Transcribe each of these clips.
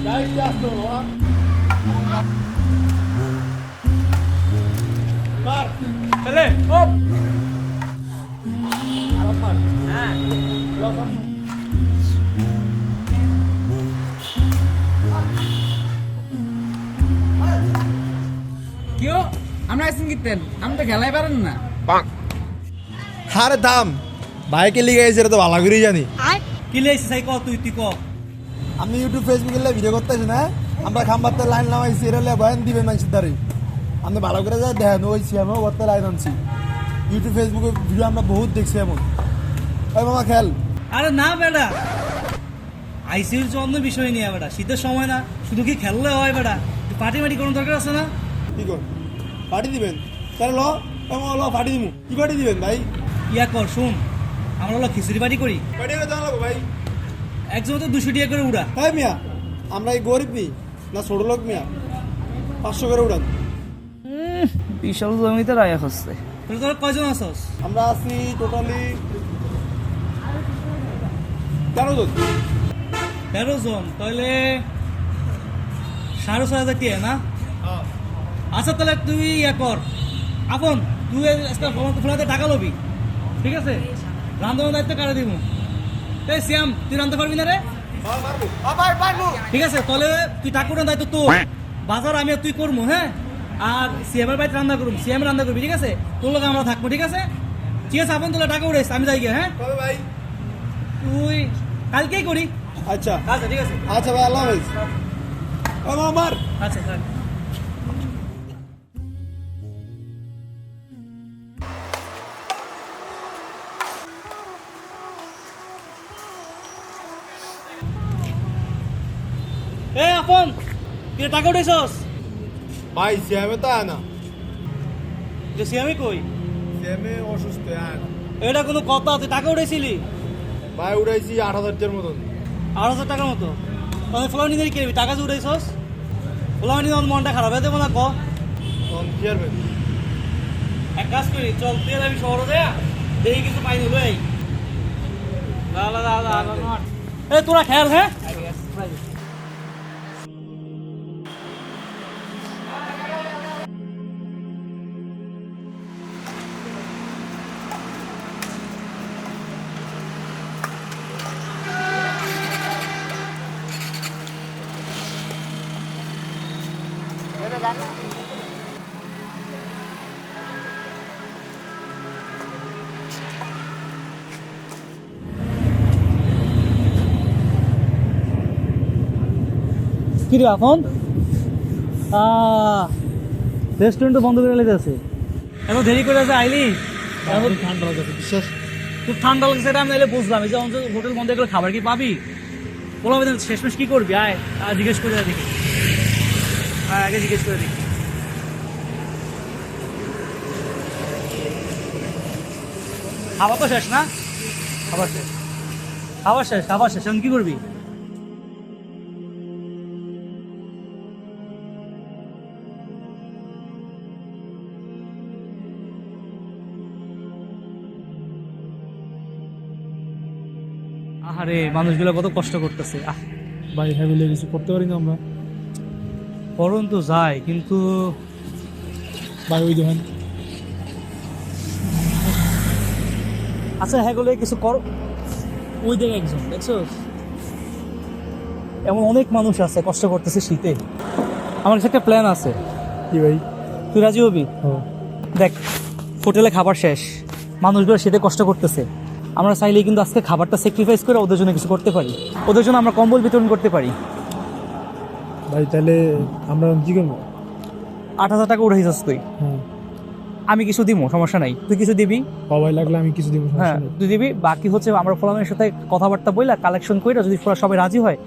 যাইতে আসতো মার চলে ও মার হ্যাঁ কিও আমরা আইসিন কিতেন আমি তো খেলাই পারেন না আরে থাম বাইকে লিগে এসে তো ভালো করেই জানি কি লেছিস সাই ক তুই ক আমি ইউটিউব ফেসবুকে ভিডিও করতেছি না আমরা খাম্বাতে লাইন লাগাইছি এর বয়ান দিবেন মানুষের দ্বারে আপনি ভালো করে যা দেখেন ওই সিএমও করতে লাইন আনছি ইউটিউব ফেসবুকে ভিডিও আমরা বহুত দেখছি এমন ওই মামা খেল আরে না বেটা আইসিইউর জন্য বিষয় নিয়ে বেটা শীতের সময় না শুধু কি খেললে হয় বেটা পার্টি মাটি কোনো দরকার আছে না কি কর পার্টি দিবেন তাহলে ল পার্টি দিমু কি পার্টি দিবেন ভাই ইয়া কর শুন আমরা হলো খিচুড়ি পার্টি করি পার্টি করে জানা লাগবো ভাই একজন তো 200 টাকা করে উড়া হ্যাঁ মিয়া আমরা এই গরিব মি না ছোট লোক মিয়া 500 করে উড়ান বিশাল জমিতে রায়া হচ্ছে তোরা কয়জন আছস আমরা আছি টোটালি 13 জন 13 জন তাহলে 6,500 টাকা না আচ্ছা তাহলে তুই ইয়া কর আপন তুই একটা ফোনাতে টাকা লবি ঠিক আছে রান্নার দায়িত্ব কারে দিব এই শ্যাম তুই রান্না পারবি না রে ঠিক আছে তাহলে তুই টাকা উঠানোর দায়িত্ব তোর বাজার আমি আর তুই করবো হ্যাঁ আর সিএমের বাড়িতে রান্না করবো সিএম রান্না করবি ঠিক আছে তোর লোক আমরা থাকবো ঠিক আছে ঠিক আছে আপন তোলা টাকা উঠাইস আমি যাই গিয়ে হ্যাঁ কবে ভাই তুই কালকেই করি আচ্ছা আচ্ছা ঠিক আছে আচ্ছা ভাই আল্লাহ হাফেজ ও মামার আচ্ছা থাক এ আপন তুই টাকা উঠাইছস ভাই সিএমে তো আয় না যে সিএমই কই সিএমে অসুস্থ আয় না এটা কোনো কথা তুই টাকা উঠাইছিলি ভাই উড়াইছি 8,000 টাকার মতন 8,000 টাকার মতো তাহলে ফ্লাওয়ার নিয়ে কি টাকা যে উঠাইছস ফ্লাওয়ার নিয়ে আমার মনটা খারাপ হয়ে দেবো না ক তখন কি আরবেন এক কাজ করি চল তুই আর আমি শহরে দেয়া দেখি কিছু পাই নিল এই এই তোরা খেয়াল হ্যাঁ কি রে এখন রেস্টুরেন্ট বন্ধ করে লেগেছে এত দেরি করে আছে আইলি এখন ঠান্ডা লাগছে বিশ্বাস খুব ঠান্ডা লাগছে এটা আমি নাইলে বুঝলাম এই যে অঞ্চল হোটেল বন্ধ করে খাবার কি পাবি বললাম শেষমেশ কি করবি আয় জিজ্ঞেস করে দেখি আগে জিজ্ঞেস করে দেখি খাবার তো শেষ না খাবার শেষ খাবার শেষ এখন কি করবি আরে মানুষগুলো কত কষ্ট করতেছে ভাই ফ্যামিলি কিছু করতে পারি না আমরা করণ তো যায় কিন্তু ভাই ওই দেখেন আচ্ছা হ্যাঁ গুলো কিছু কর ওই দেখ একজন দেখছো এমন অনেক মানুষ আছে কষ্ট করতেছে শীতে আমার কাছে একটা প্ল্যান আছে কি ভাই তুই রাজি হবি দেখ হোটেলে খাবার শেষ মানুষগুলো শীতে কষ্ট করতেছে আমরা চাইলেই কিন্তু আজকে খাবারটা স্যাক্রিফাইস করে ওদের জন্য কিছু করতে পারি ওদের জন্য আমরা কম্বল বিতরণ করতে পারি ভাই তাহলে আমরা কি করবো 8,000 টাকা উঠাইছিস তুই হ্যাঁ আমি কিছু দিব সমস্যা নাই তুই কিছু দিবি সবাই লাগলে আমি কিছু দিব হ্যাঁ তুই দিবি বাকি হচ্ছে আমরা ফলামের সাথে কথাবার্তা বইলা কালেকশন কইরা যদি সবাই রাজি হয়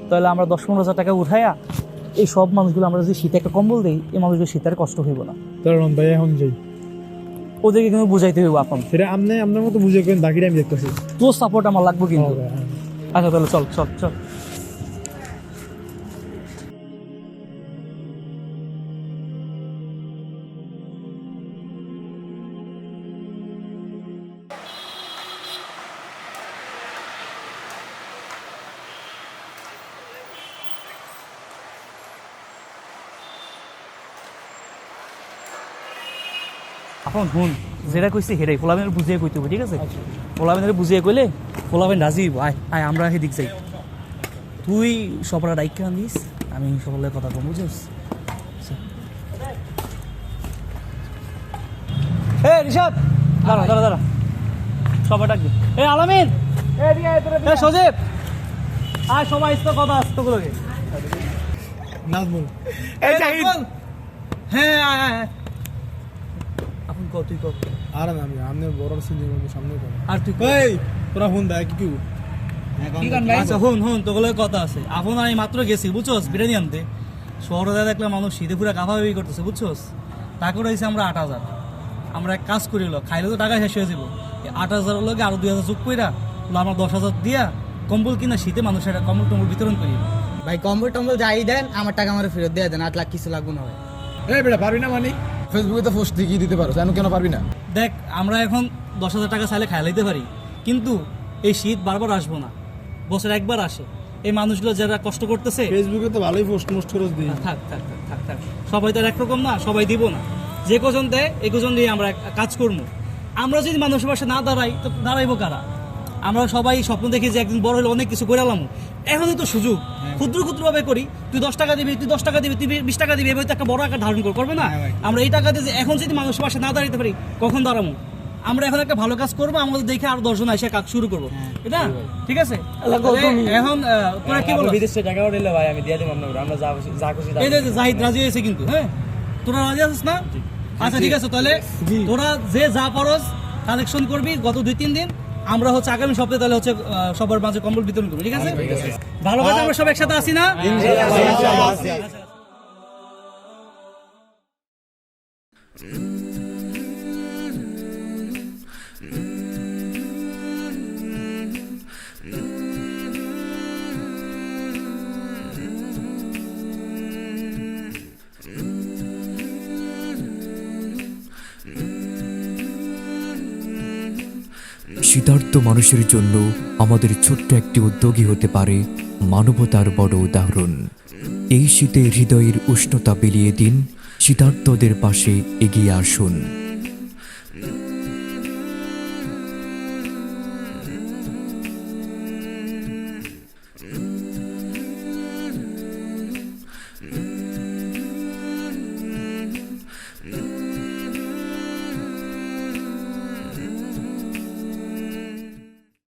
তাহলে আমরা 10-15,000 টাকা উঠাইয়া এই সব মানুষগুলো আমরা যদি শীতে একটা কম্বল দিই এই মানুষগুলো শীতের কষ্ট হইব না কারণ ভাই এখন যাই ওদেরকে কিন্তু বুঝাইতে হইব এখন সেটা আপনি আপনার মতো বুঝে করেন বাকিটা আমি দেখতেছি তোর সাপোর্ট আমার লাগবে কিন্তু আচ্ছা তাহলে চল চল চল এখন হুন যেটা কইছি সেটাই পোলাবেনের বুঝিয়ে কইতে হবে, ঠিক আছে? পোলাবেনের বুঝিয়ে কইলে পোলাবেন রাজি হইব। আয় আয় আমরা সেদিক যাই, তুই সবরা ডাইকা আনিস, আমি সকলের কথা কম, বুঝছিস? এ রিশাদ দাঁড়া দাঁড়া দাঁড়া, সবাই ডাকবি। এ আলামিন, এ সজীব, আয় সবাই তো কথা আসতো গুলোকে। নাজমুল এই জাহিদ, হ্যাঁ আয় আয় আয়। আপন কত তুই কত আর না আমি আমনে বড় সিনিয়র সামনে কর আর তুই এই তোরা ফোন দেখ কি কি গান ভাই? আচ্ছা হুন হুন তোগুলো কথা আছে। আপন আমি মাত্র গেছি বুঝছোস বিরিয়ানি আনতে, শহরে দেখলাম মানুষ শীতে পুরা কাভাবি করতেছে বুঝছোস। টাকা রয়েছে আমরা 8,000, আমরা এক কাজ করিল খাইলে তো টাকা শেষ হয়ে যাব, 8,000 লোকে আরো 2,000 যোগ কইরা আমরা 10,000 দিয়া কম্বল কিনা শীতে মানুষের কম্বল টম্বল বিতরণ করি। ভাই কম্বল টম্বল যাই দেন, আমার টাকা আমার ফেরত দিয়ে দেন, 8 লাখ কিছু লাগবে না ভাই। এই বেটা পারবি না মানে ফেসবুকে তো পোস্ট দিয়ে দিতে পারো, জানো কেন পারবি না? দেখ আমরা এখন 10,000 টাকা চাইলে খাই লাইতে পারি, কিন্তু এই শীত বারবার আসবো না, বছর একবার আসে। এই মানুষগুলো যারা কষ্ট করতেছে, ফেসবুকে তো ভালোই পোস্ট মোস্ট করে দিই। থাক থাক থাক থাক থাক, সবাই তো আর একরকম না, সবাই দিব না। যে কজন দেয় এই কজন দিয়ে আমরা কাজ করবো। আমরা যদি মানুষের পাশে না দাঁড়াই তো দাঁড়াইবো কারা? আমরা সবাই স্বপ্ন দেখি যে একদিন বড় হলে অনেক কিছু করে এলাম, এখনই তো সুযোগ, ক্ষুদ্র ক্ষুদ্রভাবে করি। তুই 10 টাকা দিবি, তুই 10 টাকা দিবি, তুই 20 টাকা দিবি, এভাবে তো একটা বড় আকার ধারণ করবে না? আমরা এই টাকা দিয়ে এখন যদি মানুষের পাশে না দাঁড়াইতে পারি কখন দাঁড়াবো? আমরা এখন একটা ভালো কাজ করবো, আমাদের দেখে আরো 10 জন এসে কাজ শুরু করবো, এটা ঠিক আছে? এখন তোরা কি বলো? বিদেশে টাকা উঠলে ভাই আমি দিয়ে দিব আপনাকে, আমরা যা খুশি এই যে জাহিদ রাজি হয়েছে কিন্তু, হ্যাঁ তোরা রাজি আছিস না? আচ্ছা ঠিক আছে, তাহলে তোরা যে যা পারস কালেকশন করবি গত 2-3 দিন, আমরা হচ্ছে আগামী সপ্তাহে তাহলে হচ্ছে সবার মাঝে কম্বল বিতরণ করবো, ঠিক আছে? ভালো কথা, আমরা সব একসাথে আসি না? শীতার্ত মানুষের জন্য আমাদের ছোট্ট একটি উদ্যোগী হতে পারে মানবতার বড় উদাহরণ। এই শীতে হৃদয়ের উষ্ণতা বিলিয়ে দিন, শীতার্তদের পাশে এগিয়ে আসুন।